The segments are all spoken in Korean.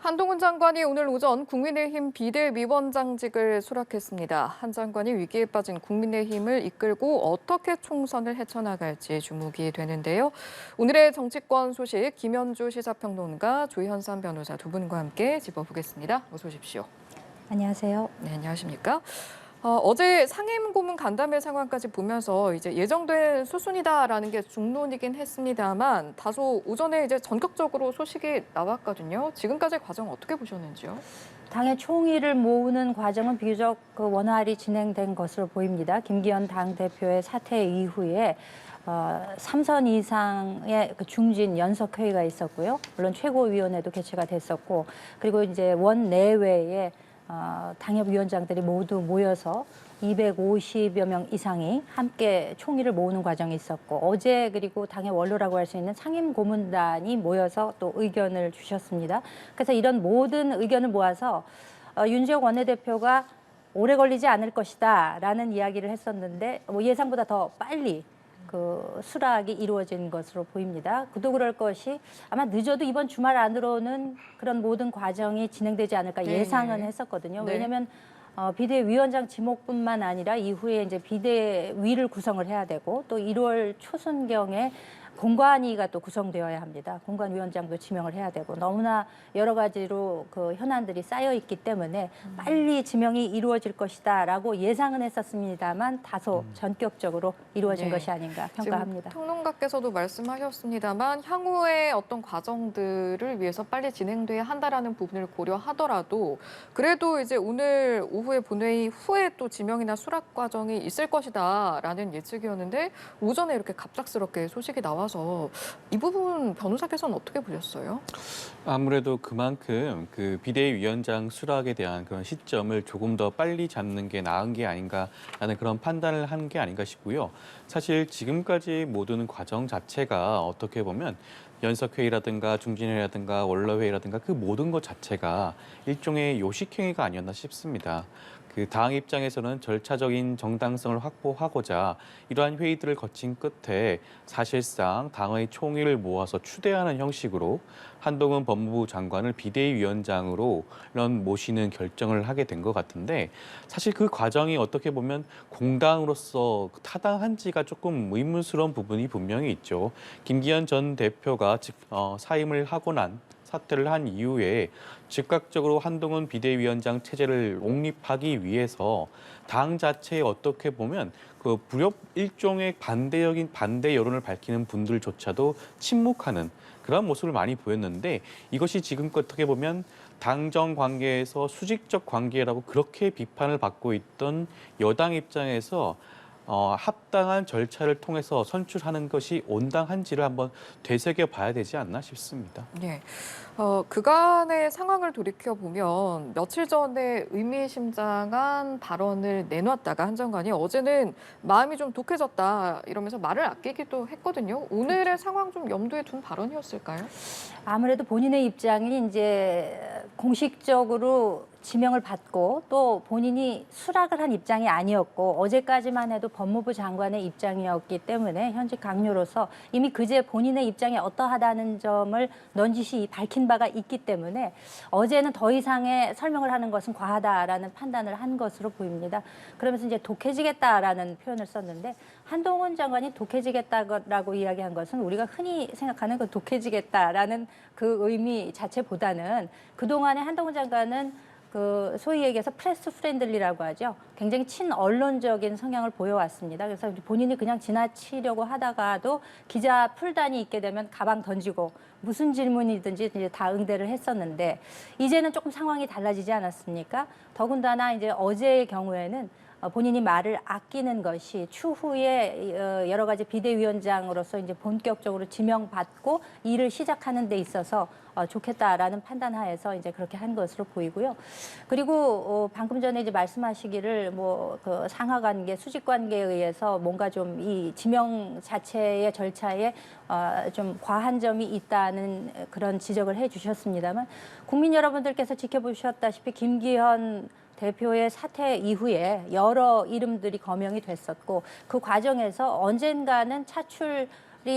한동훈 장관이 오늘 오전 국민의힘 비대위원장직을 수락했습니다. 한 장관이 위기에 빠진 국민의힘을 이끌고 어떻게 총선을 헤쳐나갈지 주목이 되는데요. 오늘의 정치권 소식 김현주 시사평론가 조현산 변호사 두 분과 함께 짚어보겠습니다. 어서 오십시오. 안녕하세요. 네, 안녕하십니까? 어제 상임고문 간담회 상황까지 보면서 이제 예정된 수순이다라는 게 중론이긴 했습니다만 다소 오전에 이제 전격적으로 소식이 나왔거든요. 지금까지의 과정 어떻게 보셨는지요? 당의 총의를 모으는 과정은 비교적 원활히 진행된 것으로 보입니다. 김기현 당대표의 사퇴 이후에 3선 이상의 중진 연석회의가 있었고요. 물론 최고위원회도 개최가 됐었고, 그리고 이제 원내외에 당협위원장들이 모두 모여서 250여 명 이상이 함께 총의를 모으는 과정이 있었고, 어제 그리고 당의 원로라고 할 수 있는 상임고문단이 모여서 또 의견을 주셨습니다. 그래서 이런 모든 의견을 모아서 윤지혁 원내대표가 오래 걸리지 않을 것이다라는 이야기를 했었는데 예상보다 더 빨리 수락이 이루어진 것으로 보입니다. 그도 그럴 것이 아마 늦어도 이번 주말 안으로는 그런 모든 과정이 진행되지 않을까 예상은 했었거든요. 네. 왜냐하면 비대위원장 지목뿐만 아니라 이후에 이제 비대위를 구성을 해야 되고 또 1월 초순경에 공관위가 또 구성되어야 합니다. 공관위원장도 지명을 해야 되고 너무나 여러 가지로 현안들이 쌓여 있기 때문에 빨리 지명이 이루어질 것이다라고 예상은 했었습니다만 다소 전격적으로 이루어진 것이 아닌가 평가합니다. 지금 평론가께서도 말씀하셨습니다만 향후의 어떤 과정들을 위해서 빨리 진행돼야 한다라는 부분을 고려하더라도 그래도 이제 오늘 오후에 본회의 후에 또 지명이나 수락 과정이 있을 것이다라는 예측이었는데 오전에 이렇게 갑작스럽게 소식이 나와서 이 부분 변호사께서는 어떻게 보셨어요? 아무래도 그만큼 비대위원장 수락에 대한 그런 시점을 조금 더 빨리 잡는 게 나은 게 아닌가라는 그런 판단을 한 게 아닌가 싶고요. 사실 지금까지 모든 과정 자체가 어떻게 보면 연석회의라든가 중진회의라든가 원로회의라든가 그 모든 것 자체가 일종의 요식행위가 아니었나 싶습니다. 당 입장에서는 절차적인 정당성을 확보하고자 이러한 회의들을 거친 끝에 사실상 당의 총의를 모아서 추대하는 형식으로 한동훈 법무부 장관을 비대위원장으로 이런 모시는 결정을 하게 된 것 같은데 사실 그 과정이 어떻게 보면 공당으로서 타당한지가 조금 의문스러운 부분이 분명히 있죠. 김기현 전 대표가 사임을 하고 사퇴를 한 이후에 즉각적으로 한동훈 비대위원장 체제를 옹립하기 위해서 당 자체에 어떻게 보면 불협 일종의 반대 여론을 밝히는 분들조차도 침묵하는 그런 모습을 많이 보였는데 이것이 지금 어떻게 보면 당정 관계에서 수직적 관계라고 그렇게 비판을 받고 있던 여당 입장에서 합당한 절차를 통해서 선출하는 것이 온당한지를 한번 되새겨 봐야 되지 않나 싶습니다. 네. 그간의 상황을 돌이켜보면 며칠 전에 의미심장한 발언을 내놨다가 한 장관이 어제는 마음이 좀 독해졌다 이러면서 말을 아끼기도 했거든요. 오늘의 상황 좀 염두에 둔 발언이었을까요? 아무래도 본인의 입장이 이제 공식적으로 지명을 받고 또 본인이 수락을 한 입장이 아니었고 어제까지만 해도 법무부 장관의 입장이었기 때문에 현직 강요로서 이미 그제 본인의 입장이 어떠하다는 점을 넌지시 밝힌 바가 있기 때문에 어제는 더 이상의 설명을 하는 것은 과하다라는 판단을 한 것으로 보입니다. 그러면서 이제 독해지겠다라는 표현을 썼는데 한동훈 장관이 독해지겠다라고 이야기한 것은 우리가 흔히 생각하는 독해지겠다라는 그 의미 자체보다는 그동안에 한동훈 장관은 소위 얘기해서 프레스 프렌들리라고 하죠. 굉장히 친언론적인 성향을 보여왔습니다. 그래서 본인이 그냥 지나치려고 하다가도 기자 풀단이 있게 되면 가방 던지고 무슨 질문이든지 이제 다 응대를 했었는데 이제는 조금 상황이 달라지지 않았습니까? 더군다나 이제 어제의 경우에는 본인이 말을 아끼는 것이 추후에 여러 가지 비대위원장으로서 이제 본격적으로 지명받고 일을 시작하는 데 있어서 좋겠다라는 판단하에서 이제 그렇게 한 것으로 보이고요. 그리고 방금 전에 이제 말씀하시기를 상하 관계, 수직 관계에 의해서 뭔가 좀 이 지명 자체의 절차에 좀 과한 점이 있다는 그런 지적을 해주셨습니다만 국민 여러분들께서 지켜보셨다시피 김기현 대표의 사퇴 이후에 여러 이름들이 거명이 됐었고 그 과정에서 언젠가는 차출이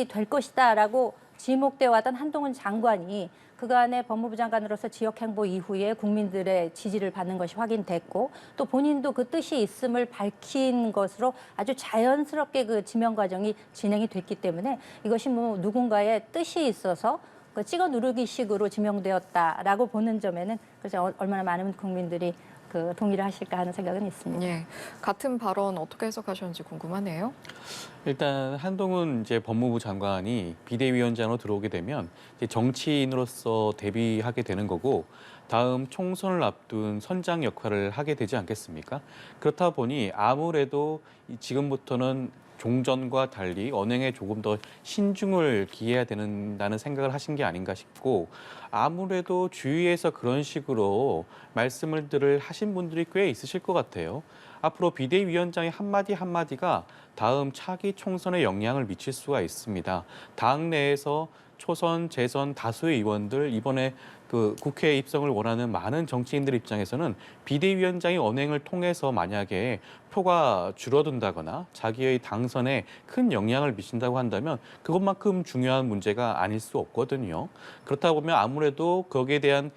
될 것이다라고 지목돼 왔던 한동훈 장관이 그간의 법무부 장관으로서 지역 행보 이후에 국민들의 지지를 받는 것이 확인됐고 또 본인도 그 뜻이 있음을 밝힌 것으로 아주 자연스럽게 그 지명 과정이 진행이 됐기 때문에 이것이 뭐 누군가의 뜻이 있어서 그 찍어 누르기식으로 지명되었다라고 보는 점에는 그래서 얼마나 많은 국민들이 그 동의를 하실까 하는 생각은 있습니다. 예, 같은 발언 어떻게 해석하셨는지 궁금하네요. 일단 한동훈 이제 법무부 장관이 비대위원장으로 들어오게 되면 이제 정치인으로서 데뷔하게 되는 거고 다음 총선을 앞둔 선장 역할을 하게 되지 않겠습니까? 그렇다 보니 아무래도 지금부터는 종전과 달리 언행에 조금 더 신중을 기해야 된다는 생각을 하신 게 아닌가 싶고 아무래도 주위에서 그런 식으로 말씀을 하신 분들이 꽤 있으실 것 같아요. 앞으로 비대위원장의 한마디 한마디가 다음 차기 총선에 영향을 미칠 수가 있습니다. 당 내에서 초선, 재선 다수의 의원들 이번에 그 국회에 입성을 원하는 많은 정치인들 입장에서는 비대위원장의 언행을 통해서 만약에 표가 줄어든다거나 자기의 당선에 큰 영향을 미친다고 한다면 그것만큼 중요한 문제가 아닐 수 없거든요. 그렇다 보면 아무래도 거기에 대한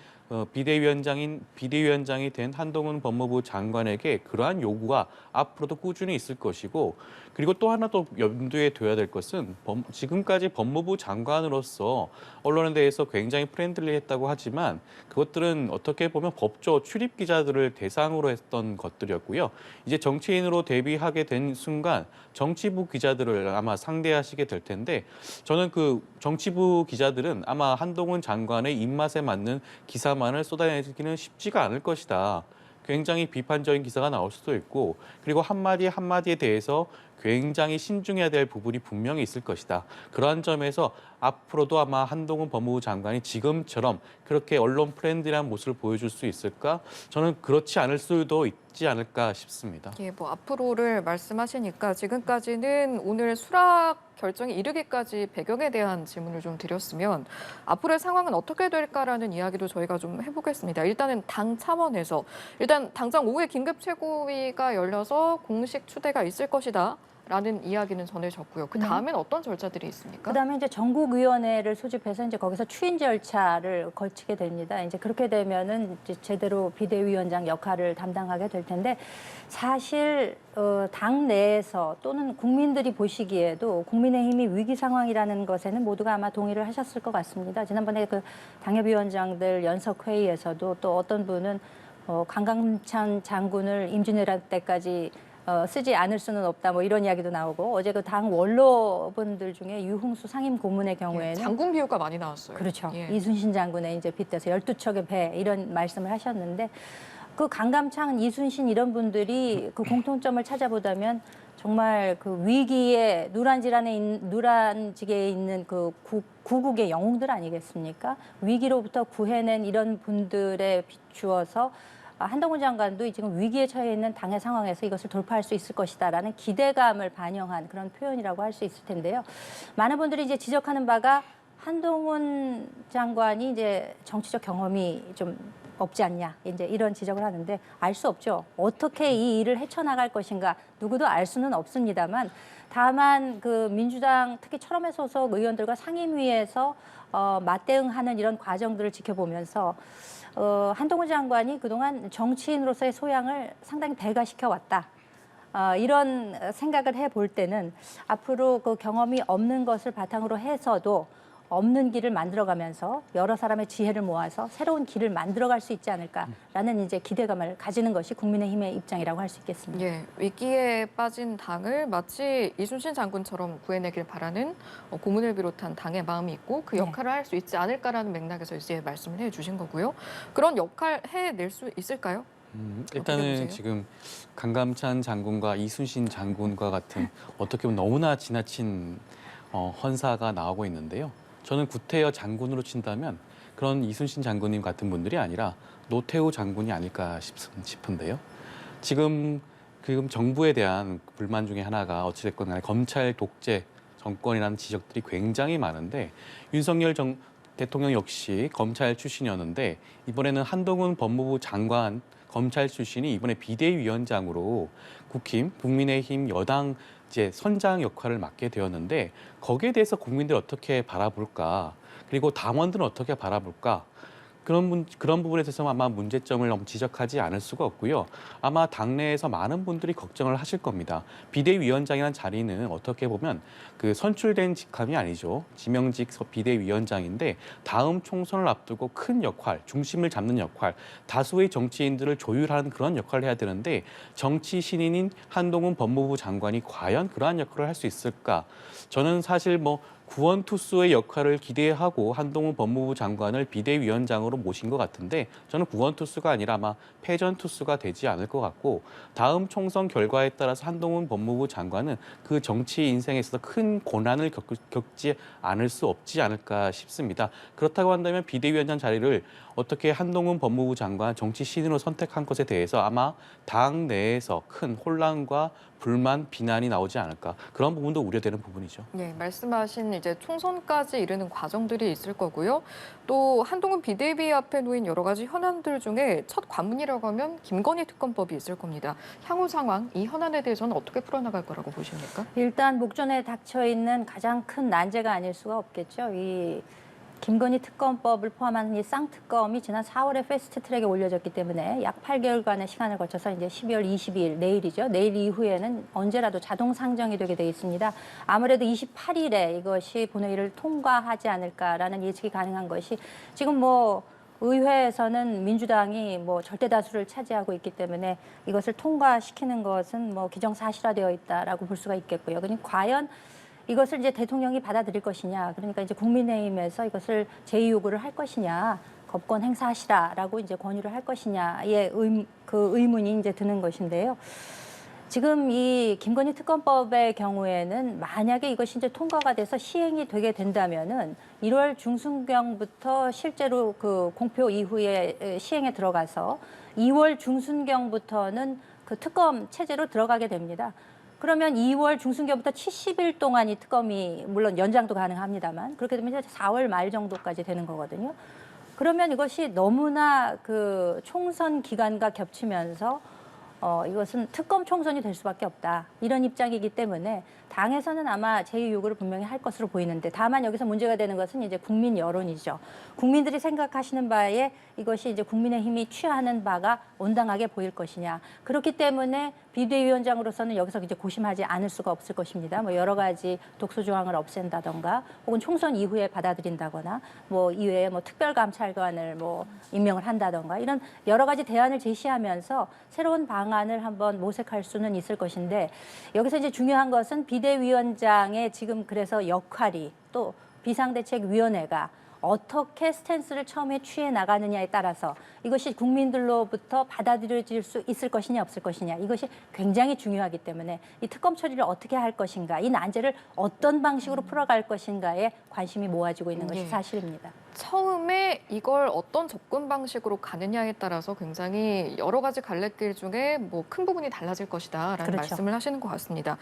비대위원장이 된 한동훈 법무부 장관에게 그러한 요구가 앞으로도 꾸준히 있을 것이고 그리고 또 하나 더 염두에 둬야 될 것은 지금까지 법무부 장관으로서 언론에 대해서 굉장히 프렌들리했다고 하지만 그것들은 어떻게 보면 법조 출입 기자들을 대상으로 했던 것들이었고요. 이제 정치인으로 데뷔하게 된 순간 정치부 기자들을 아마 상대하시게 될 텐데 저는 그 정치부 기자들은 아마 한동훈 장관의 입맛에 맞는 기사만을 쏟아내기는 쉽지가 않을 것이다. 굉장히 비판적인 기사가 나올 수도 있고 그리고 한마디 한마디에 대해서 굉장히 신중해야 될 부분이 분명히 있을 것이다. 그러한 점에서 앞으로도 아마 한동훈 법무부 장관이 지금처럼 그렇게 언론 프렌드리한 모습을 보여줄 수 있을까? 저는 그렇지 않을 수도 있지 않을까 싶습니다. 예, 뭐 앞으로를 말씀하시니까 지금까지는 오늘 수락 결정이 이르기까지 배경에 대한 질문을 좀 드렸으면 앞으로의 상황은 어떻게 될까라는 이야기도 저희가 좀 해보겠습니다. 일단은 당 차원에서 일단 당장 오후에 긴급 최고위가 열려서 공식 추대가 있을 것이다. 라는 이야기는 전해졌고요. 그 다음엔 어떤 절차들이 있습니까? 그다음에 이제 전국위원회를 소집해서 이제 거기서 추인 절차를 거치게 됩니다. 이제 그렇게 되면은 이제 제대로 비대위원장 역할을 담당하게 될 텐데 사실 당 내에서 또는 국민들이 보시기에도 국민의힘이 위기 상황이라는 것에는 모두가 아마 동의를 하셨을 것 같습니다. 지난번에 그 당협위원장들 연석 회의에서도 또 어떤 분은 강감찬 장군을 임진왜란 때까지 쓰지 않을 수는 없다 뭐 이런 이야기도 나오고 어제 그 당 원로분들 중에 유흥수 상임 고문의 경우에는 장군 비유가 많이 나왔어요. 그렇죠. 예. 이순신 장군에 이제 빗대서 12척의 배 이런 말씀을 하셨는데 그 강감창, 이순신 이런 분들이 그 공통점을 찾아보자면 정말 그 위기에 누란지게에 있는 그 구국의 영웅들 아니겠습니까? 위기로부터 구해낸 이런 분들에 비추어서 한동훈 장관도 지금 위기에 처해 있는 당의 상황에서 이것을 돌파할 수 있을 것이다라는 기대감을 반영한 그런 표현이라고 할 수 있을 텐데요. 많은 분들이 이제 지적하는 바가 한동훈 장관이 이제 정치적 경험이 좀 없지 않냐 이제 이런 지적을 하는데 알 수 없죠. 어떻게 이 일을 헤쳐나갈 것인가 누구도 알 수는 없습니다만 다만 그 민주당 특히 철험의 소속 의원들과 상임위에서 맞대응하는 이런 과정들을 지켜보면서 한동훈 장관이 그동안 정치인으로서의 소양을 상당히 배가시켜 왔다. 이런 생각을 해볼 때는 앞으로 그 경험이 없는 것을 바탕으로 해서도 없는 길을 만들어가면서 여러 사람의 지혜를 모아서 새로운 길을 만들어갈 수 있지 않을까라는 이제 기대감을 가지는 것이 국민의힘의 입장이라고 할 수 있겠습니다. 예, 위기에 빠진 당을 마치 이순신 장군처럼 구해내길 바라는 고문을 비롯한 당의 마음이 있고 그 역할을 할 수 있지 않을까라는 맥락에서 이제 말씀을 해주신 거고요. 그런 역할 해낼 수 있을까요? 일단은 지금 강감찬 장군과 이순신 장군과 같은 어떻게 보면 너무나 지나친 헌사가 나오고 있는데요. 저는 구태여 장군으로 친다면 그런 이순신 장군님 같은 분들이 아니라 노태우 장군이 아닐까 싶은데요. 지금 정부에 대한 불만 중에 하나가 어찌됐건 간에 검찰 독재 정권이라는 지적들이 굉장히 많은데 윤석열 대통령 역시 검찰 출신이었는데 이번에는 한동훈 법무부 장관 검찰 출신이 이번에 비대위원장으로 국힘, 국민의힘 여당 이제 선장 역할을 맡게 되었는데 거기에 대해서 국민들이 어떻게 바라볼까? 그리고 당원들은 어떻게 바라볼까? 그런 부분에 대해서 아마 문제점을 너무 지적하지 않을 수가 없고요. 아마 당내에서 많은 분들이 걱정을 하실 겁니다. 비대위원장이라는 자리는 어떻게 보면 그 선출된 직함이 아니죠. 지명직 비대위원장인데 다음 총선을 앞두고 큰 역할, 중심을 잡는 역할, 다수의 정치인들을 조율하는 그런 역할을 해야 되는데 정치 신인인 한동훈 법무부 장관이 과연 그러한 역할을 할 수 있을까? 저는 사실 구원투수의 역할을 기대하고 한동훈 법무부 장관을 비대위원장으로 모신 것 같은데 저는 구원투수가 아니라 아마 패전투수가 되지 않을 것 같고 다음 총선 결과에 따라서 한동훈 법무부 장관은 그 정치 인생에 있어서 큰 고난을 겪지 않을 수 없지 않을까 싶습니다. 그렇다고 한다면 비대위원장 자리를 어떻게 한동훈 법무부 장관 정치 신인으로 선택한 것에 대해서 아마 당 내에서 큰 혼란과 불만, 비난이 나오지 않을까 그런 부분도 우려되는 부분이죠. 네, 말씀하신 이제 총선까지 이르는 과정들이 있을 거고요. 또 한동훈 비대위 앞에 놓인 여러 가지 현안들 중에 첫 관문이라고 하면 김건희 특검법이 있을 겁니다. 향후 상황, 이 현안에 대해서는 어떻게 풀어나갈 거라고 보십니까? 일단 목전에 닥쳐 있는 가장 큰 난제가 아닐 수가 없겠죠. 이 김건희 특검법을 포함한 이 쌍특검이 지난 4월에 패스트트랙에 올려졌기 때문에 약 8개월간의 시간을 거쳐서 이제 12월 22일 내일이죠. 내일 이후에는 언제라도 자동 상정이 되게 돼 있습니다. 아무래도 28일에 이것이 본회의를 통과하지 않을까라는 예측이 가능한 것이 지금 의회에서는 민주당이 절대 다수를 차지하고 있기 때문에 이것을 통과시키는 것은 기정사실화되어 있다라고 볼 수가 있겠고요. 그러니까 과연 이것을 이제 대통령이 받아들일 것이냐, 그러니까 이제 국민의힘에서 이것을 제의 요구를 할 것이냐, 법권 행사하시라라고 이제 권유를 할 것이냐의 의문이 이제 드는 것인데요. 지금 이 김건희 특검법의 경우에는 만약에 이것이 이제 통과가 돼서 시행이 되게 된다면은 1월 중순경부터 실제로 그 공표 이후에 시행에 들어가서 2월 중순경부터는 그 특검 체제로 들어가게 됩니다. 그러면 2월 중순경부터 70일 동안 이 특검이 물론 연장도 가능합니다만 그렇게 되면 이제 4월 말 정도까지 되는 거거든요. 그러면 이것이 너무나 그 총선 기간과 겹치면서 이것은 특검 총선이 될 수밖에 없다. 이런 입장이기 때문에 당에서는 아마 제의 요구를 분명히 할 것으로 보이는데 다만 여기서 문제가 되는 것은 이제 국민 여론이죠. 국민들이 생각하시는 바에 이것이 이제 국민의힘이 취하는 바가 온당하게 보일 것이냐. 그렇기 때문에 비대위원장으로서는 여기서 이제 고심하지 않을 수가 없을 것입니다. 여러 가지 독소 조항을 없앤다던가 혹은 총선 이후에 받아들인다거나 이외에 특별감찰관을 임명을 한다던가 이런 여러 가지 대안을 제시하면서 새로운 방안을 한번 모색할 수는 있을 것인데 여기서 이제 중요한 것은 비대위원장의 지금 그래서 역할이 또 비상대책위원회가 어떻게 스탠스를 처음에 취해 나가느냐에 따라서 이것이 국민들로부터 받아들여질 수 있을 것이냐 없을 것이냐 이것이 굉장히 중요하기 때문에 이 특검 처리를 어떻게 할 것인가 이 난제를 어떤 방식으로 풀어갈 것인가에 관심이 모아지고 있는 것이 사실입니다. 처음에 이걸 어떤 접근 방식으로 가느냐에 따라서 굉장히 여러 가지 갈래길 중에 큰 부분이 달라질 것이다라는 그렇죠. 말씀을 하시는 것 같습니다.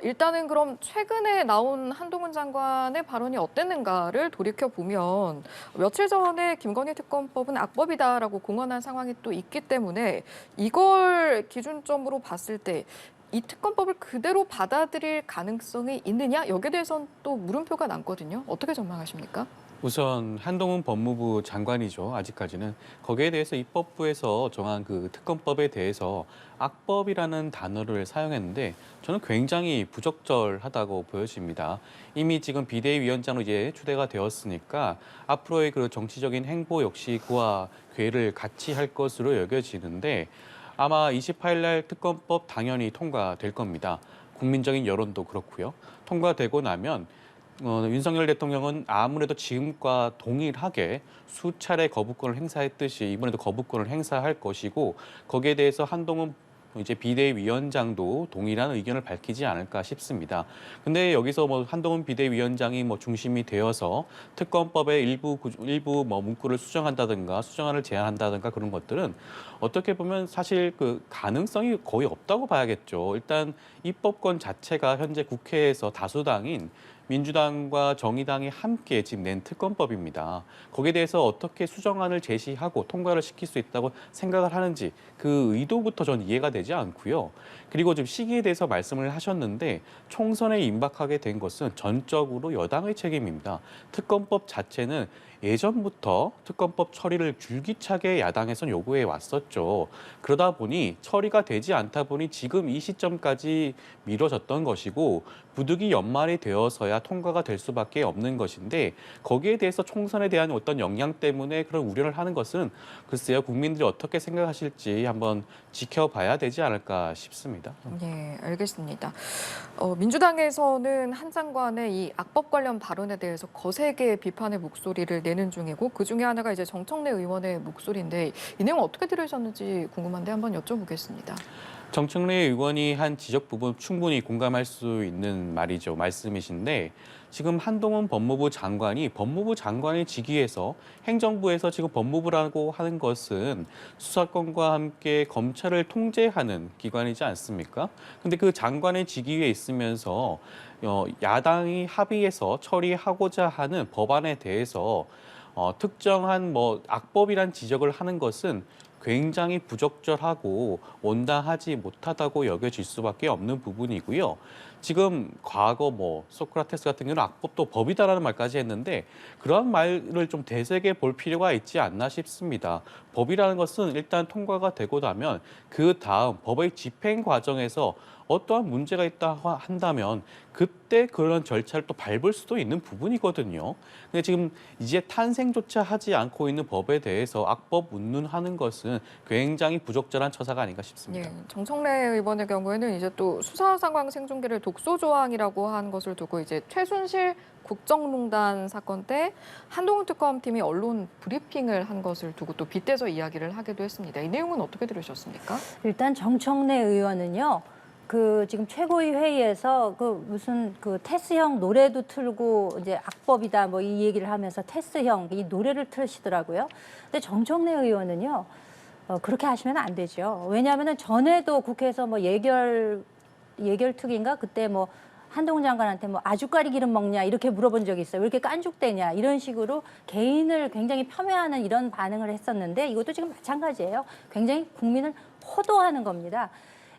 일단은 그럼 최근에 나온 한동훈 장관의 발언이 어땠는가를 돌이켜 보면 며칠 전에 김건희 특검법은 악법이다라고 공언한 상황이 또 있기 때문에 이걸 기준점으로 봤을 때 이 특검법을 그대로 받아들일 가능성이 있느냐 여기에 대해서는 또 물음표가 남거든요. 어떻게 전망하십니까? 우선 한동훈 법무부 장관이죠. 아직까지는 거기에 대해서 입법부에서 정한 그 특검법에 대해서 악법이라는 단어를 사용했는데 저는 굉장히 부적절하다고 보여집니다. 이미 지금 비대위원장으로 이제 추대가 되었으니까 앞으로의 그 정치적인 행보 역시 그와 궤를 같이 할 것으로 여겨지는데 아마 28일 날 특검법 당연히 통과될 겁니다. 국민적인 여론도 그렇고요. 통과되고 나면 윤석열 대통령은 아무래도 지금과 동일하게 수차례 거부권을 행사했듯이 이번에도 거부권을 행사할 것이고 거기에 대해서 한동훈 이제 비대위원장도 동일한 의견을 밝히지 않을까 싶습니다. 근데 여기서 한동훈 비대위원장이 중심이 되어서 특검법의 일부 문구를 수정한다든가 수정안을 제안한다든가 그런 것들은 어떻게 보면 사실 그 가능성이 거의 없다고 봐야겠죠. 일단 입법권 자체가 현재 국회에서 다수당인 민주당과 정의당이 함께 지금 낸 특검법입니다. 거기에 대해서 어떻게 수정안을 제시하고 통과를 시킬 수 있다고 생각을 하는지 그 의도부터 전 이해가 되지 않고요. 그리고 지금 시기에 대해서 말씀을 하셨는데 총선에 임박하게 된 것은 전적으로 여당의 책임입니다. 특검법 자체는 예전부터 특검법 처리를 줄기차게 야당에선 요구해 왔었죠. 그러다 보니 처리가 되지 않다 보니 지금 이 시점까지 미뤄졌던 것이고 부득이 연말이 되어서야 통과가 될 수밖에 없는 것인데 거기에 대해서 총선에 대한 어떤 영향 때문에 그런 우려를 하는 것은 글쎄요, 국민들이 어떻게 생각하실지 한번 지켜봐야 되지 않을까 싶습니다. 네, 알겠습니다. 민주당에서는 한 장관의 이 악법 관련 발언에 대해서 거세게 비판의 목소리를 내는 중이고 그중에 하나가 이제 정청래 의원의 목소리인데 이 내용 어떻게 들으셨는지 궁금한데 한번 여쭤보겠습니다. 정청래 의원이 한 지적 부분 충분히 공감할 수 있는 말씀이신데 지금 한동훈 법무부 장관이 법무부 장관의 직위에서 행정부에서 지금 법무부라고 하는 것은 수사권과 함께 검찰을 통제하는 기관이지 않습니까? 근데 그 장관의 직위에 있으면서 야당이 합의해서 처리하고자 하는 법안에 대해서 특정한 악법이란 지적을 하는 것은 굉장히 부적절하고 온당하지 못하다고 여겨질 수밖에 없는 부분이고요. 지금 과거 소크라테스 같은 경우는 악법도 법이다라는 말까지 했는데 그런 말을 좀 되새겨 볼 필요가 있지 않나 싶습니다. 법이라는 것은 일단 통과가 되고 나면 그 다음 법의 집행 과정에서 어떠한 문제가 있다 한다면 그때 그런 절차를 또 밟을 수도 있는 부분이거든요. 근데 지금 이제 탄생조차 하지 않고 있는 법에 대해서 악법 운운하는 것은 굉장히 부적절한 처사가 아닌가 싶습니다. 예, 정청래 의원의 경우에는 이제 또 수사 상황 생중계를 독소 조항이라고 한 것을 두고 이제 최순실 국정농단 사건 때 한동훈 특검팀이 언론 브리핑을 한 것을 두고 또 빗대서 이야기를 하기도 했습니다. 이 내용은 어떻게 들으셨습니까? 일단 정청래 의원은요. 지금 최고위 회의에서 무슨 테스형 노래도 틀고 이제 악법이다 이 얘기를 하면서 테스형 이 노래를 틀으시더라고요. 근데 정청래 의원은요. 그렇게 하시면 안 되죠. 왜냐하면은 전에도 국회에서 예결특위인가 그때 한동훈 장관한테 아주까리 기름 먹냐 이렇게 물어본 적이 있어요. 왜 이렇게 깐죽대냐 이런 식으로 개인을 굉장히 폄훼하는 이런 반응을 했었는데 이것도 지금 마찬가지예요. 굉장히 국민을 호도하는 겁니다.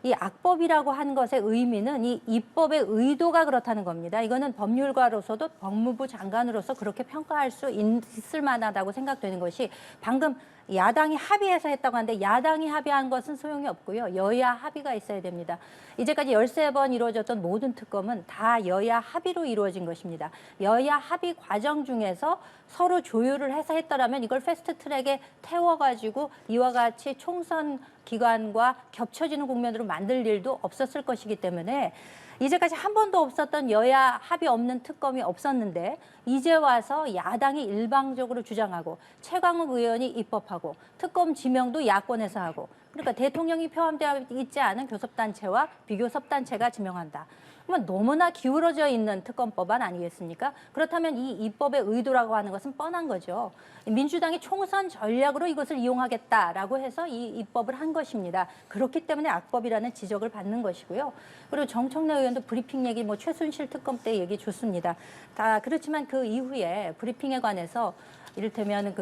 이 악법이라고 한 것의 의미는 이 입법의 의도가 그렇다는 겁니다. 이거는 법률가로서도 법무부 장관으로서 그렇게 평가할 수 있을 만하다고 생각되는 것이 방금 야당이 합의해서 했다고 하는데 야당이 합의한 것은 소용이 없고요. 여야 합의가 있어야 됩니다. 이제까지 13번 이루어졌던 모든 특검은 다 여야 합의로 이루어진 것입니다. 여야 합의 과정 중에서 서로 조율을 해서 했더라면 이걸 패스트트랙에 태워가지고 이와 같이 총선 기간과 겹쳐지는 국면으로 만들 일도 없었을 것이기 때문에 이제까지 한 번도 없었던 여야 합의 없는 특검이 없었는데 이제 와서 야당이 일방적으로 주장하고 최강욱 의원이 입법하고 특검 지명도 야권에서 하고 그러니까 대통령이 포함되어 있지 않은 교섭단체와 비교섭단체가 지명한다. 그러면 너무나 기울어져 있는 특검법안 아니겠습니까? 그렇다면 이 입법의 의도라고 하는 것은 뻔한 거죠. 민주당이 총선 전략으로 이것을 이용하겠다라고 해서 이 입법을 한 것입니다. 그렇기 때문에 악법이라는 지적을 받는 것이고요. 그리고 정청래 의원도 브리핑 얘기, 최순실 특검 때 얘기 좋습니다. 다 그렇지만 그 이후에 브리핑에 관해서 이를테면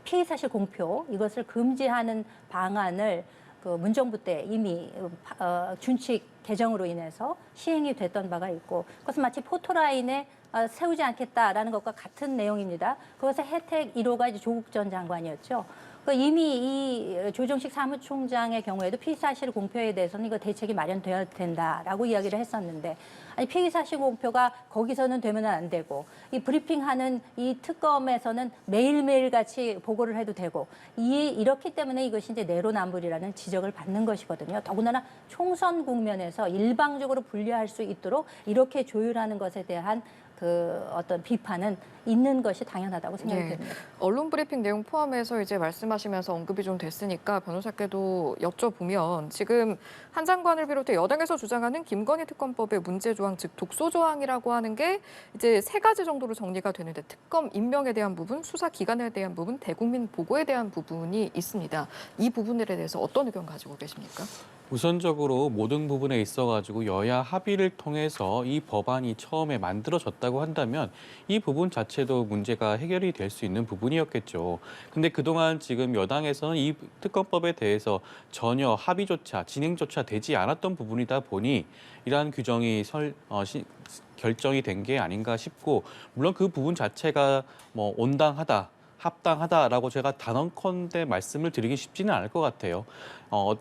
피의 사실 공표 이것을 금지하는 방안을 문정부 때 이미 준칙 개정으로 인해서 시행이 됐던 바가 있고 그것은 마치 포토라인에 세우지 않겠다라는 것과 같은 내용입니다. 그것의 혜택 1호가 이제 조국 전 장관이었죠. 이미 이 조정식 사무총장의 경우에도 피의사실 공표에 대해서는 이거 대책이 마련되어야 된다라고 이야기를 했었는데 아니 피의사실 공표가 거기서는 되면 안 되고 이 브리핑하는 이 특검에서는 매일매일 같이 보고를 해도 되고 이렇기 때문에 이것이 이제 내로남불이라는 지적을 받는 것이거든요. 더군다나 총선 국면에서 일방적으로 분리할 수 있도록 이렇게 조율하는 것에 대한 어떤 비판은 있는 것이 당연하다고 생각이 됩니다. 언론 브리핑 내용 포함해서 이제 말씀하시면서 언급이 좀 됐으니까 변호사께도 여쭤보면 지금 한 장관을 비롯해 여당에서 주장하는 김건희 특검법의 문제 조항, 즉 독소 조항이라고 하는 게 이제 3가지 정도로 정리가 되는데 특검 임명에 대한 부분, 수사 기간에 대한 부분, 대국민 보고에 대한 부분이 있습니다. 이 부분들에 대해서 어떤 의견 가지고 계십니까? 우선적으로 모든 부분에 있어가지고 여야 합의를 통해서 이 법안이 처음에 만들어졌다고 한다면 이 부분 자체도 문제가 해결이 될 수 있는 부분이었겠죠. 근데 그동안 지금 여당에서는 이 특검법에 대해서 전혀 합의조차 진행조차 되지 않았던 부분이다 보니 이러한 규정이 결정이 된 게 아닌가 싶고, 물론 그 부분 자체가 뭐 온당하다, 합당하다라고 제가 단언컨대 말씀을 드리기 쉽지는 않을 것 같아요.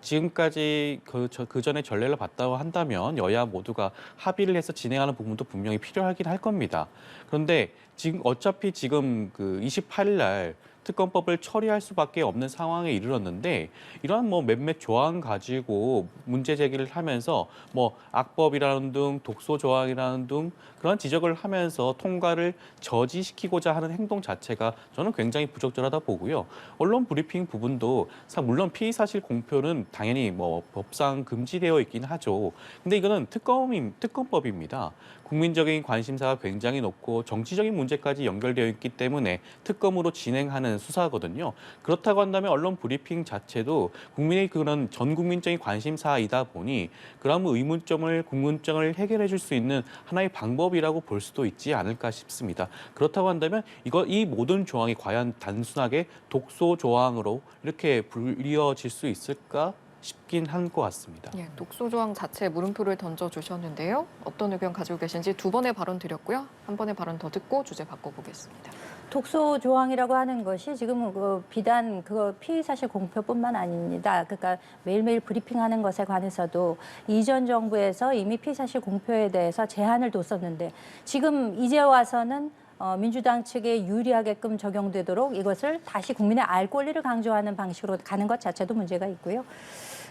지금까지 그 전에 전례를 봤다고 한다면 여야 모두가 합의를 해서 진행하는 부분도 분명히 필요하긴 할 겁니다. 그런데 지금 어차피 지금 그 28일 날 특검법을 처리할 수밖에 없는 상황에 이르렀는데, 이러한 뭐 몇몇 조항 가지고 문제 제기를 하면서 뭐 악법이라는 등 독소 조항이라는 등 그런 지적을 하면서 통과를 저지시키고자 하는 행동 자체가 저는 굉장히 부적절하다 보고요. 언론 브리핑 부분도 물론 피의 사실 공표는 당연히 뭐 법상 금지되어 있긴 하죠. 근데 이거는 특검법입니다. 국민적인 관심사가 굉장히 높고 정치적인 문제까지 연결되어 있기 때문에 특검으로 진행하는 수사거든요. 그렇다고 한다면 언론 브리핑 자체도 국민의 그런 전 국민적인 관심사이다 보니 그런 궁금증을 해결해 줄 수 있는 하나의 방법이라고 볼 수도 있지 않을까 싶습니다. 그렇다고 한다면 이 모든 조항이 과연 단순하게 독소 조항으로 이렇게 불리어질 수 있을까 싶긴 한 것 같습니다. 예, 독소 조항 자체에 물음표를 던져주셨는데요. 어떤 의견 가지고 계신지 두 번의 발언 드렸고요. 한 번의 발언 더 듣고 주제 바꿔보겠습니다. 독소 조항이라고 하는 것이 지금 비단 피의 사실 공표뿐만 아닙니다. 그러니까 매일매일 브리핑하는 것에 관해서도 이전 정부에서 이미 피의 사실 공표에 대해서 제한을 뒀었는데, 지금 이제 와서는 민주당 측에 유리하게끔 적용되도록 이것을 다시 국민의 알 권리를 강조하는 방식으로 가는 것 자체도 문제가 있고요.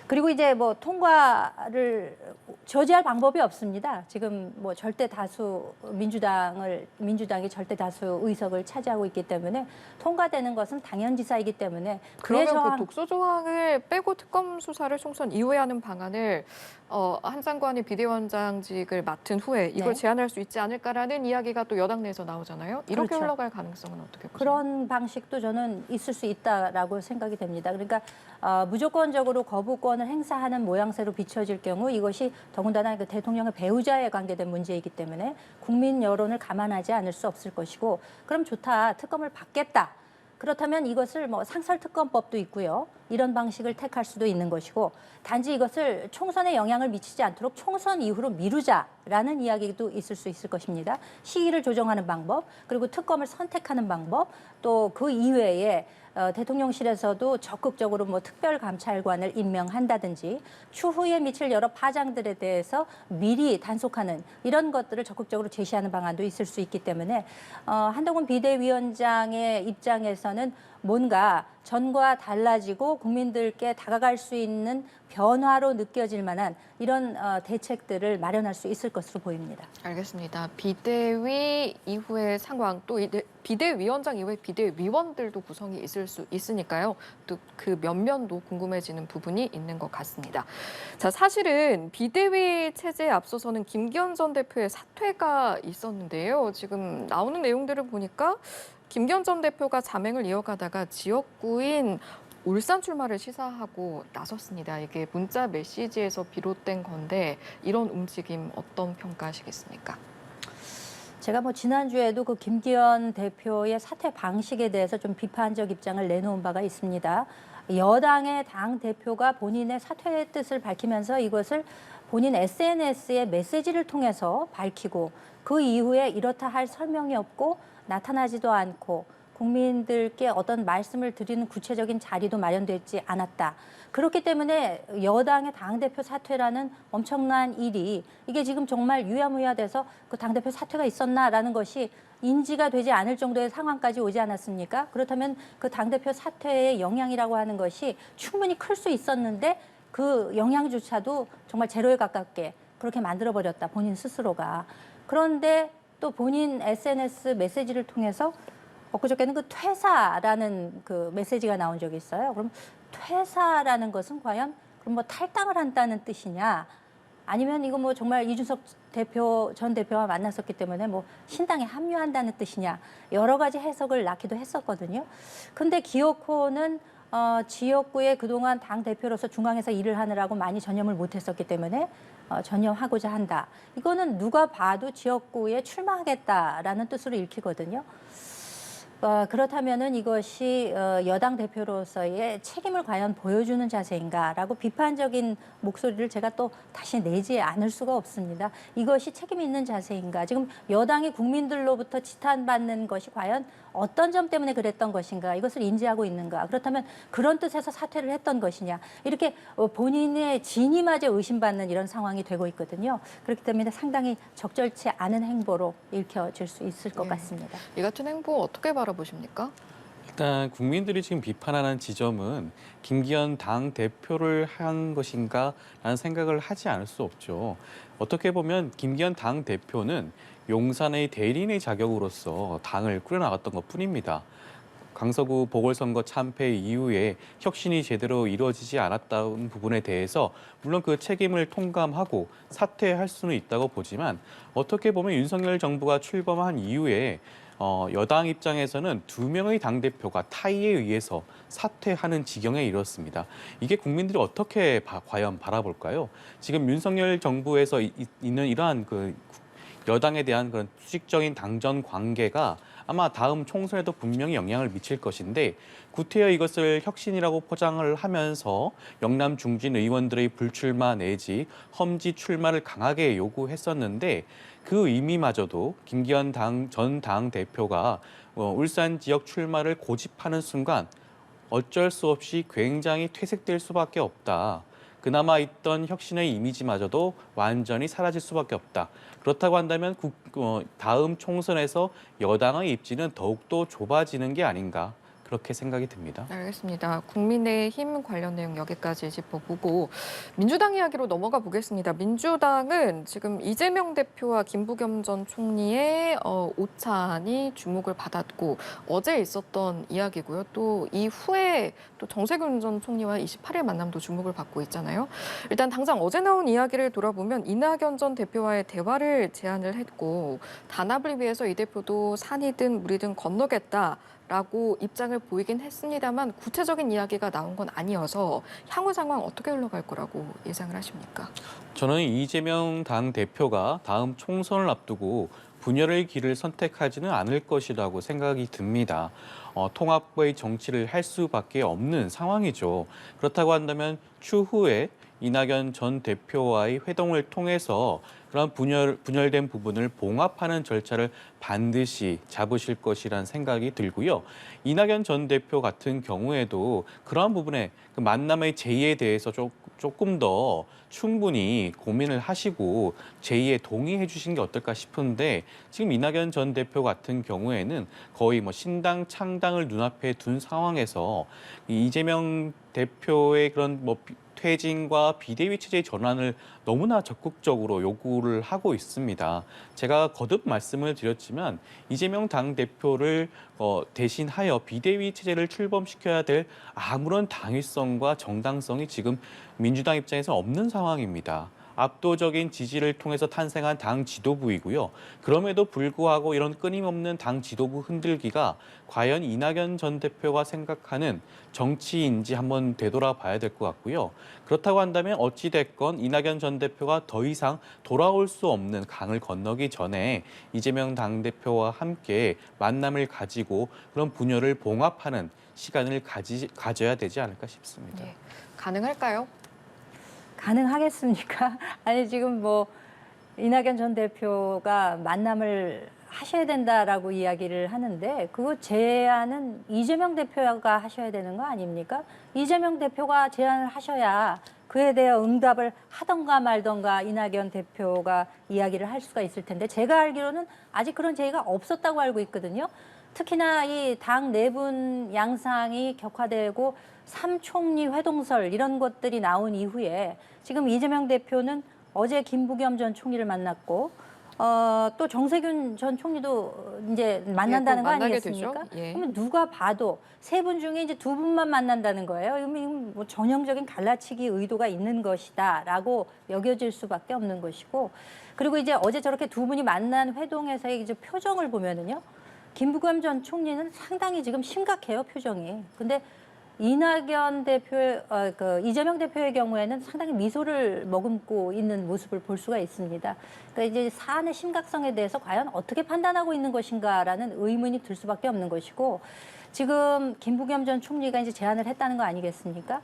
그리고 이제 뭐 통과를 저지할 방법이 없습니다. 지금 뭐 절대 다수 민주당이 절대 다수 의석을 차지하고 있기 때문에 통과되는 것은 당연지사이기 때문에 그러면 그 독소 조항을 빼고 특검 수사를 총선 이후에 하는 방안을 한 장관이 비대위원장직을 맡은 후에 이걸 네. 제안할 수 있지 않을까라는 이야기가 또 여당 내에서 나오잖아요. 이렇게 그렇죠. 흘러갈 가능성은 어떻게 보세요? 그런 방식도 저는 있을 수 있다라고 생각이 됩니다. 그러니까 무조건적으로 거부권을 행사하는 모양새로 비춰질 경우 이것이 더군다나 그 대통령의 배우자에 관계된 문제이기 때문에 국민 여론을 감안하지 않을 수 없을 것이고, 그럼 좋다, 특검을 받겠다. 그렇다면 이것을 뭐 상설특검법도 있고요. 이런 방식을 택할 수도 있는 것이고, 단지 이것을 총선에 영향을 미치지 않도록 총선 이후로 미루자라는 이야기도 있을 수 있을 것입니다. 시기를 조정하는 방법, 그리고 특검을 선택하는 방법, 또 그 이외에 대통령실에서도 적극적으로 뭐 특별감찰관을 임명한다든지 추후에 미칠 여러 파장들에 대해서 미리 단속하는 이런 것들을 적극적으로 제시하는 방안도 있을 수 있기 때문에 한동훈 비대위원장의 입장에서는 뭔가 전과 달라지고 국민들께 다가갈 수 있는 변화로 느껴질 만한 이런 대책들을 마련할 수 있을 것으로 보입니다. 알겠습니다. 비대위 이후의 상황, 또 비대위원장 이후에 비대위원들도 구성이 있을 수 있으니까요. 또 그 면면도 궁금해지는 부분이 있는 것 같습니다. 자, 사실은 비대위 체제에 앞서서는 김기현 전 대표의 사퇴가 있었는데요. 지금 나오는 내용들을 보니까 김기현 전 대표가 자맹을 이어가다가 지역구인 울산 출마를 시사하고 나섰습니다. 이게 문자 메시지에서 비롯된 건데 이런 움직임 어떤 평가하시겠습니까? 제가 뭐 지난주에도 그 김기현 대표의 사퇴 방식에 대해서 좀 비판적 입장을 내놓은 바가 있습니다. 여당의 당 대표가 본인의 사퇴의 뜻을 밝히면서 이것을 본인 SNS의 메시지를 통해서 밝히고, 그 이후에 이렇다 할 설명이 없고 나타나지도 않고 국민들께 어떤 말씀을 드리는 구체적인 자리도 마련되지 않았다. 그렇기 때문에 여당의 당대표 사퇴라는 엄청난 일이, 이게 지금 정말 유야무야 돼서 그 당대표 사퇴가 있었나라는 것이 인지가 되지 않을 정도의 상황까지 오지 않았습니까? 그렇다면 그 당대표 사퇴의 영향이라고 하는 것이 충분히 클 수 있었는데 그 영향조차도 정말 제로에 가깝게 그렇게 만들어버렸다, 본인 스스로가. 그런데 또 본인 SNS 메시지를 통해서 엊그저께는 그 퇴사라는 그 메시지가 나온 적이 있어요. 그럼 퇴사라는 것은 과연 그럼 뭐 탈당을 한다는 뜻이냐? 아니면 이거 뭐 정말 이준석 전 대표와 만났었기 때문에 뭐 신당에 합류한다는 뜻이냐 여러 가지 해석을 낳기도 했었거든요. 근데 기어코는 지역구에 그동안 당 대표로서 중앙에서 일을 하느라고 많이 전념을 못했었기 때문에 전념하고자 한다. 이거는 누가 봐도 지역구에 출마하겠다라는 뜻으로 읽히거든요. 그렇다면은 이것이 여당 대표로서의 책임을 과연 보여주는 자세인가라고 비판적인 목소리를 제가 또 다시 내지 않을 수가 없습니다. 이것이 책임 있는 자세인가? 지금 여당이 국민들로부터 지탄받는 것이 과연 어떤 점 때문에 그랬던 것인가? 이것을 인지하고 있는가? 그렇다면 그런 뜻에서 사퇴를 했던 것이냐? 이렇게 본인의 진위마저 의심받는 이런 상황이 되고 있거든요. 그렇기 때문에 상당히 적절치 않은 행보로 읽혀질 수 있을 것 같습니다. 이 같은 행보 어떻게 바라보십니까? 일단 국민들이 지금 비판하는 지점은 김기현 당 대표를 한 것인가라는 생각을 하지 않을 수 없죠. 어떻게 보면 김기현 당 대표는 용산의 대리인의 자격으로서 당을 꾸려나갔던 것뿐입니다. 강서구 보궐선거 참패 이후에 혁신이 제대로 이루어지지 않았다는 부분에 대해서 물론 그 책임을 통감하고 사퇴할 수는 있다고 보지만 어떻게 보면 윤석열 정부가 출범한 이후에 여당 입장에서는 2명의 당대표가 타의에 의해서 사퇴하는 지경에 이르렀습니다. 이게 국민들이 어떻게 과연 바라볼까요? 지금 윤석열 정부에서 있는 이러한 그 여당에 대한 그런 수직적인 당전 관계가 아마 다음 총선에도 분명히 영향을 미칠 것인데 구태여 이것을 혁신이라고 포장을 하면서 영남 중진 의원들의 불출마 내지 험지 출마를 강하게 요구했었는데 그 의미마저도 김기현 전 당 대표가 울산 지역 출마를 고집하는 순간 어쩔 수 없이 굉장히 퇴색될 수밖에 없다. 그나마 있던 혁신의 이미지마저도 완전히 사라질 수밖에 없다. 그렇다고 한다면 다음 총선에서 여당의 입지는 더욱더 좁아지는 게 아닌가 그렇게 생각이 듭니다. 알겠습니다. 국민의힘 관련 내용 여기까지 짚어보고 민주당 이야기로 넘어가 보겠습니다. 민주당은 지금 이재명 대표와 김부겸 전 총리의 오찬이 주목을 받았고 어제 있었던 이야기고요. 또 이후에 또 정세균 전 총리와 28일 만남도 주목을 받고 있잖아요. 일단 당장 어제 나온 이야기를 돌아보면 이낙연 전 대표와의 대화를 제안을 했고 단합을 위해서 이 대표도 산이든 물이든 건너겠다. 라고 입장을 보이긴 했습니다만 구체적인 이야기가 나온 건 아니어서 향후 상황 어떻게 흘러갈 거라고 예상을 하십니까? 저는 이재명 당 대표가 다음 총선을 앞두고 분열의 길을 선택하지는 않을 것이라고 생각이 듭니다. 통합의 정치를 할 수밖에 없는 상황이죠. 그렇다고 한다면 추후에 이낙연 전 대표와의 회동을 통해서 그런 분열된 부분을 봉합하는 절차를 반드시 잡으실 것이라는 생각이 들고요. 이낙연 전 대표 같은 경우에도 그러한 부분에 그 만남의 제의에 대해서 조금 더 충분히 고민을 하시고 제의에 동의해 주신 게 어떨까 싶은데 지금 이낙연 전 대표 같은 경우에는 거의 뭐 신당 창당을 눈앞에 둔 상황에서 이재명 대표의 그런 뭐 퇴진과 비대위 체제의 전환을 너무나 적극적으로 요구를 하고 있습니다. 제가 거듭 말씀을 드렸지만 이재명 당대표를 대신하여 비대위 체제를 출범시켜야 될 아무런 당위성과 정당성이 지금 민주당 입장에서 없는 상황입니다. 압도적인 지지를 통해서 탄생한 당 지도부이고요. 그럼에도 불구하고 이런 끊임없는 당 지도부 흔들기가 과연 이낙연 전 대표가 생각하는 정치인지 한번 되돌아봐야 될 것 같고요. 그렇다고 한다면 어찌 됐건 이낙연 전 대표가 더 이상 돌아올 수 없는 강을 건너기 전에 이재명 당대표와 함께 만남을 가지고 그런 분열을 봉합하는 시간을 가져야 되지 않을까 싶습니다. 네. 가능할까요? 가능하겠습니까? 아니 지금 뭐 이낙연 전 대표가 만남을 하셔야 된다라고 이야기를 하는데 그 제안은 이재명 대표가 하셔야 되는 거 아닙니까? 이재명 대표가 제안을 하셔야 그에 대해 응답을 하던가 말던가 이낙연 대표가 이야기를 할 수가 있을 텐데 제가 알기로는 아직 그런 제의가 없었다고 알고 있거든요. 특히나 이 당 내분 양상이 격화되고 3총리 회동설 이런 것들이 나온 이후에 지금 이재명 대표는 어제 김부겸 전 총리를 만났고 또 정세균 전 총리도 이제 만난다는 거 만나게 아니겠습니까? 되죠. 예. 그러면 누가 봐도 세 분 중에 이제 두 분만 만난다는 거예요. 그러면 이건 뭐 전형적인 갈라치기 의도가 있는 것이다라고 여겨질 수밖에 없는 것이고, 그리고 이제 어제 저렇게 두 분이 만난 회동에서의 이제 표정을 보면은요, 김부겸 전 총리는 상당히 지금 심각해요, 표정이. 근데 이낙연 대표, 이재명 대표의 경우에는 상당히 미소를 머금고 있는 모습을 볼 수가 있습니다. 그러니까 이제 사안의 심각성에 대해서 과연 어떻게 판단하고 있는 것인가라는 의문이 들 수밖에 없는 것이고, 지금 김부겸 전 총리가 이제 제안을 했다는 거 아니겠습니까?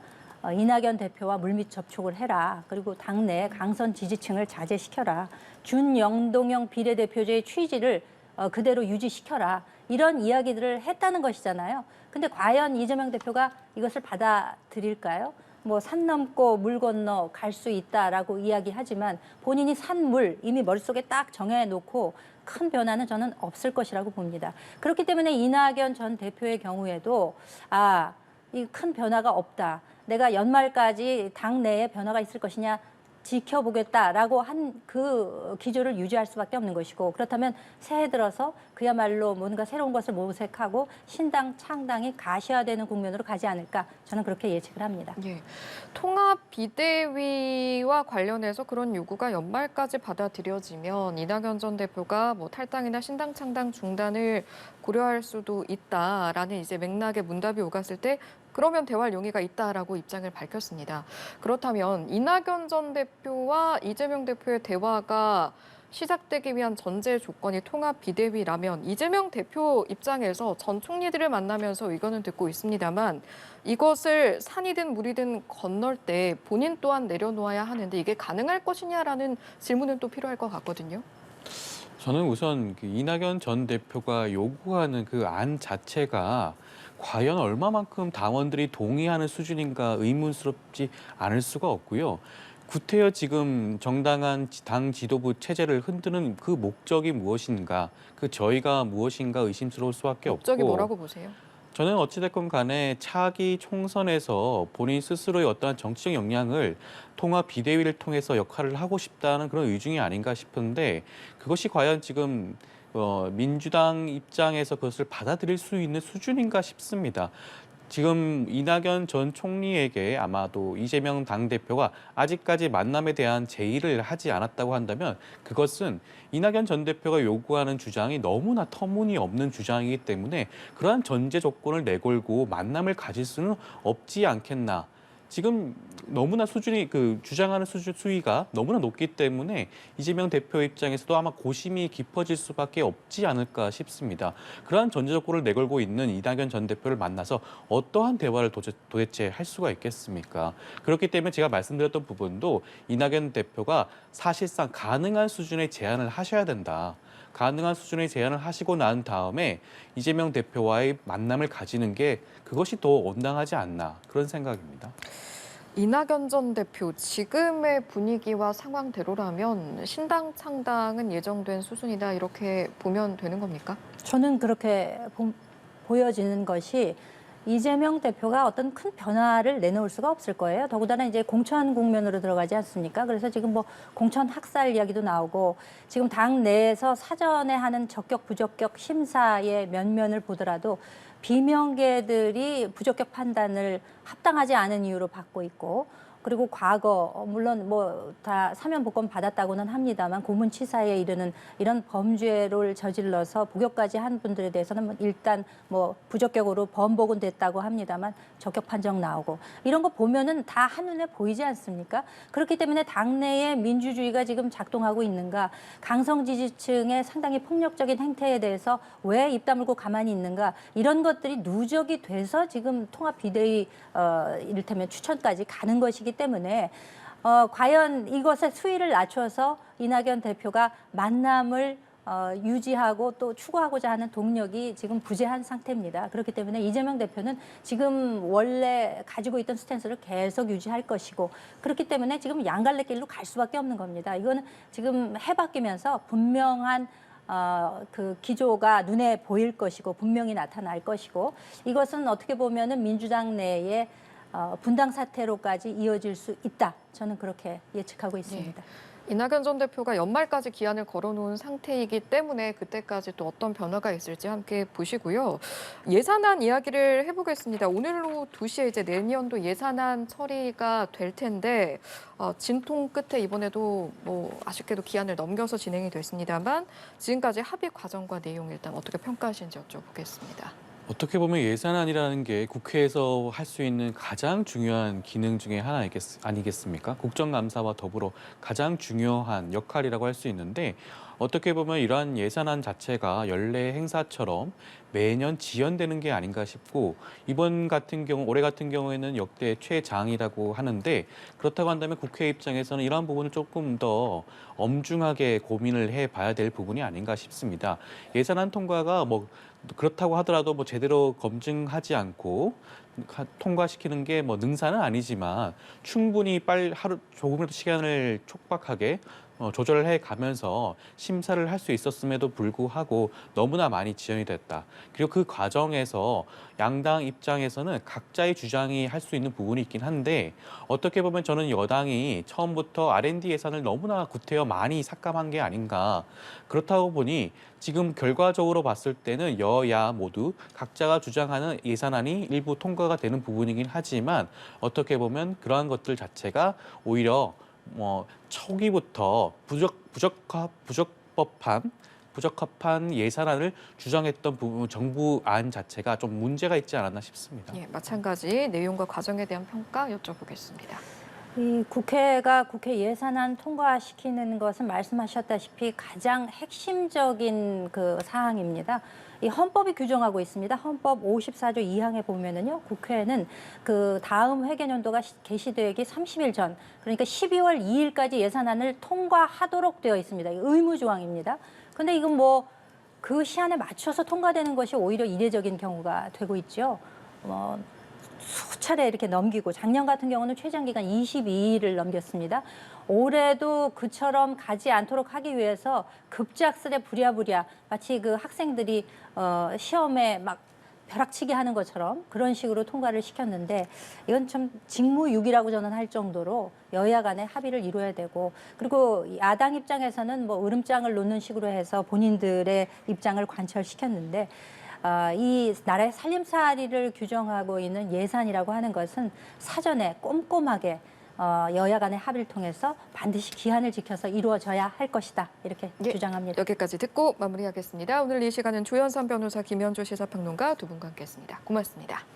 이낙연 대표와 물밑 접촉을 해라. 그리고 당내 강선 지지층을 자제시켜라. 준영동형 비례대표제의 취지를 그대로 유지시켜라. 이런 이야기들을 했다는 것이잖아요. 근데 과연 이재명 대표가 이것을 받아들일까요? 뭐 산 넘고 물 건너 갈 수 있다라고 이야기하지만 본인이 산 물 이미 머릿속에 딱 정해놓고 큰 변화는 저는 없을 것이라고 봅니다. 그렇기 때문에 이낙연 전 대표의 경우에도 이 큰 변화가 없다. 내가 연말까지 당 내에 변화가 있을 것이냐 지켜보겠다라고 한 그 기조를 유지할 수밖에 없는 것이고, 그렇다면 새해 들어서 그야말로 뭔가 새로운 것을 모색하고 신당 창당이 가시화되는 국면으로 가지 않을까, 저는 그렇게 예측을 합니다. 예. 통합 비대위와 관련해서 그런 요구가 연말까지 받아들여지면 이낙연 전 대표가 뭐 탈당이나 신당 창당 중단을 고려할 수도 있다라는 이제 맥락의 문답이 오갔을 때 그러면 대화할 용의가 있다라고 입장을 밝혔습니다. 그렇다면 이낙연 전 대표와 이재명 대표의 대화가 시작되기 위한 전제 조건이 통합 비대위라면 이재명 대표 입장에서 전 총리들을 만나면서 의견은 듣고 있습니다만 이것을 산이든 물이든 건널 때 본인 또한 내려놓아야 하는데 이게 가능할 것이냐라는 질문은 또 필요할 것 같거든요. 저는 우선 그 이낙연 전 대표가 요구하는 그 안 자체가 과연 얼마만큼 당원들이 동의하는 수준인가 의문스럽지 않을 수가 없고요. 구태여 지금 정당한 당 지도부 체제를 흔드는 그 목적이 무엇인가, 그 저희가 무엇인가 의심스러울 수밖에 없고. 목적이 뭐라고 보세요? 저는 어찌됐건 간에 차기 총선에서 본인 스스로의 어떠한 정치적 역량을 통합 비대위를 통해서 역할을 하고 싶다는 그런 의중이 아닌가 싶은데, 그것이 과연 지금 민주당 입장에서 그것을 받아들일 수 있는 수준인가 싶습니다. 지금 이낙연 전 총리에게 아마도 이재명 당대표가 아직까지 만남에 대한 제의를 하지 않았다고 한다면 그것은 이낙연 전 대표가 요구하는 주장이 너무나 터무니없는 주장이기 때문에 그러한 전제 조건을 내걸고 만남을 가질 수는 없지 않겠나. 지금 너무나 수준이 주장하는 수위가 너무나 높기 때문에 이재명 대표 입장에서도 아마 고심이 깊어질 수밖에 없지 않을까 싶습니다. 그러한 전제 조건을 내걸고 있는 이낙연 전 대표를 만나서 어떠한 대화를 도대체 할 수가 있겠습니까? 그렇기 때문에 제가 말씀드렸던 부분도 이낙연 대표가 사실상 가능한 수준의 제안을 하셔야 된다. 가능한 수준의 제안을 하시고 난 다음에 이재명 대표와의 만남을 가지는 게 그것이 더 온당하지 않나, 그런 생각입니다. 이낙연 전 대표 지금의 분위기와 상황대로라면 신당 창당은 예정된 수순이다 이렇게 보면 되는 겁니까? 저는 그렇게 보여지는 것이 이재명 대표가 어떤 큰 변화를 내놓을 수가 없을 거예요. 더군다나 이제 공천 국면으로 들어가지 않습니까? 그래서 지금 뭐 공천 학살 이야기도 나오고, 지금 당 내에서 사전에 하는 적격 부적격 심사의 면면을 보더라도 비명계들이 부적격 판단을 합당하지 않은 이유로 받고 있고, 그리고 과거 물론 뭐 다 사면 복권 받았다고는 합니다만 고문치사에 이르는 이런 범죄를 저질러서 복역까지 한 분들에 대해서는 일단 뭐 부적격으로 번복은 됐다고 합니다만 적격 판정 나오고, 이런 거 보면은 다 한눈에 보이지 않습니까? 그렇기 때문에 당내의 민주주의가 지금 작동하고 있는가, 강성 지지층의 상당히 폭력적인 행태에 대해서 왜 입 다물고 가만히 있는가, 이런 것들이 누적이 돼서 지금 통합 비대위 이를테면 추천까지 가는 것이기 때문에 과연 이것의 수위를 낮춰서 이낙연 대표가 만남을 유지하고 또 추구하고자 하는 동력이 지금 부재한 상태입니다. 그렇기 때문에 이재명 대표는 지금 원래 가지고 있던 스탠스를 계속 유지할 것이고, 그렇기 때문에 지금 양갈래길로 갈 수밖에 없는 겁니다. 이거는 지금 해 바뀌면서 분명한 그 기조가 눈에 보일 것이고 분명히 나타날 것이고, 이것은 어떻게 보면은 민주당 내에 분당 사태로까지 이어질 수 있다. 저는 그렇게 예측하고 있습니다. 이낙연 전 대표가 연말까지 기한을 걸어놓은 상태이기 때문에 그때까지 또 어떤 변화가 있을지 함께 보시고요. 예산안 이야기를 해보겠습니다. 오늘 오후 2시에 이제 내년도 예산안 처리가 될 텐데 진통 끝에 이번에도 뭐 아쉽게도 기한을 넘겨서 진행이 됐습니다만 지금까지 합의 과정과 내용 일단 어떻게 평가하시는지 여쭤보겠습니다. 어떻게 보면 예산안이라는 게 국회에서 할 수 있는 가장 중요한 기능 중에 하나 아니겠습니까? 국정감사와 더불어 가장 중요한 역할이라고 할 수 있는데 어떻게 보면 이러한 예산안 자체가 연례 행사처럼 매년 지연되는 게 아닌가 싶고 올해 같은 경우에는 역대 최장이라고 하는데 그렇다고 한다면 국회 입장에서는 이러한 부분을 조금 더 엄중하게 고민을 해봐야 될 부분이 아닌가 싶습니다. 예산안 통과가 그렇다고 하더라도 제대로 검증하지 않고 통과시키는 게 능사는 아니지만 충분히 조금이라도 시간을 촉박하게 조절을 해 가면서 심사를 할 수 있었음에도 불구하고 너무나 많이 지연이 됐다. 그리고 그 과정에서 양당 입장에서는 각자의 주장이 할 수 있는 부분이 있긴 한데 어떻게 보면 저는 여당이 처음부터 R&D 예산을 너무나 구태여 많이 삭감한 게 아닌가. 그렇다고 보니 지금 결과적으로 봤을 때는 여야 모두 각자가 주장하는 예산안이 일부 통과가 되는 부분이긴 하지만 어떻게 보면 그러한 것들 자체가 오히려 초기부터 부적합한 예산안을 주장했던 부분 정부 안 자체가 좀 문제가 있지 않았나 싶습니다. 예, 마찬가지 내용과 과정에 대한 평가 여쭤보겠습니다. 이 국회가 국회 예산안 통과시키는 것은 말씀하셨다시피 가장 핵심적인 그 사항입니다. 이 헌법이 규정하고 있습니다. 헌법 54조 2항에 보면은요, 국회는 그 다음 회계연도가 개시되기 30일 전, 그러니까 12월 2일까지 예산안을 통과하도록 되어 있습니다. 의무 조항입니다. 근데 이건 그 시한에 맞춰서 통과되는 것이 오히려 이례적인 경우가 되고 있죠. 수차례 이렇게 넘기고 작년 같은 경우는 최장 기간 22일을 넘겼습니다. 올해도 그처럼 가지 않도록 하기 위해서 급작스레 부랴부랴 마치 그 학생들이 시험에 막 벼락치기 하는 것처럼 그런 식으로 통과를 시켰는데 이건 참 직무유기라고 저는 할 정도로 여야 간에 합의를 이루어야 되고 그리고 야당 입장에서는 으름장을 놓는 식으로 해서 본인들의 입장을 관철시켰는데 이 나라의 살림살이를 규정하고 있는 예산이라고 하는 것은 사전에 꼼꼼하게 여야 간의 합의를 통해서 반드시 기한을 지켜서 이루어져야 할 것이다. 이렇게 주장합니다. 여기까지 듣고 마무리하겠습니다. 오늘 이 시간은 조현선 변호사, 김현조 시사평론가 두 분과 함께했습니다. 고맙습니다.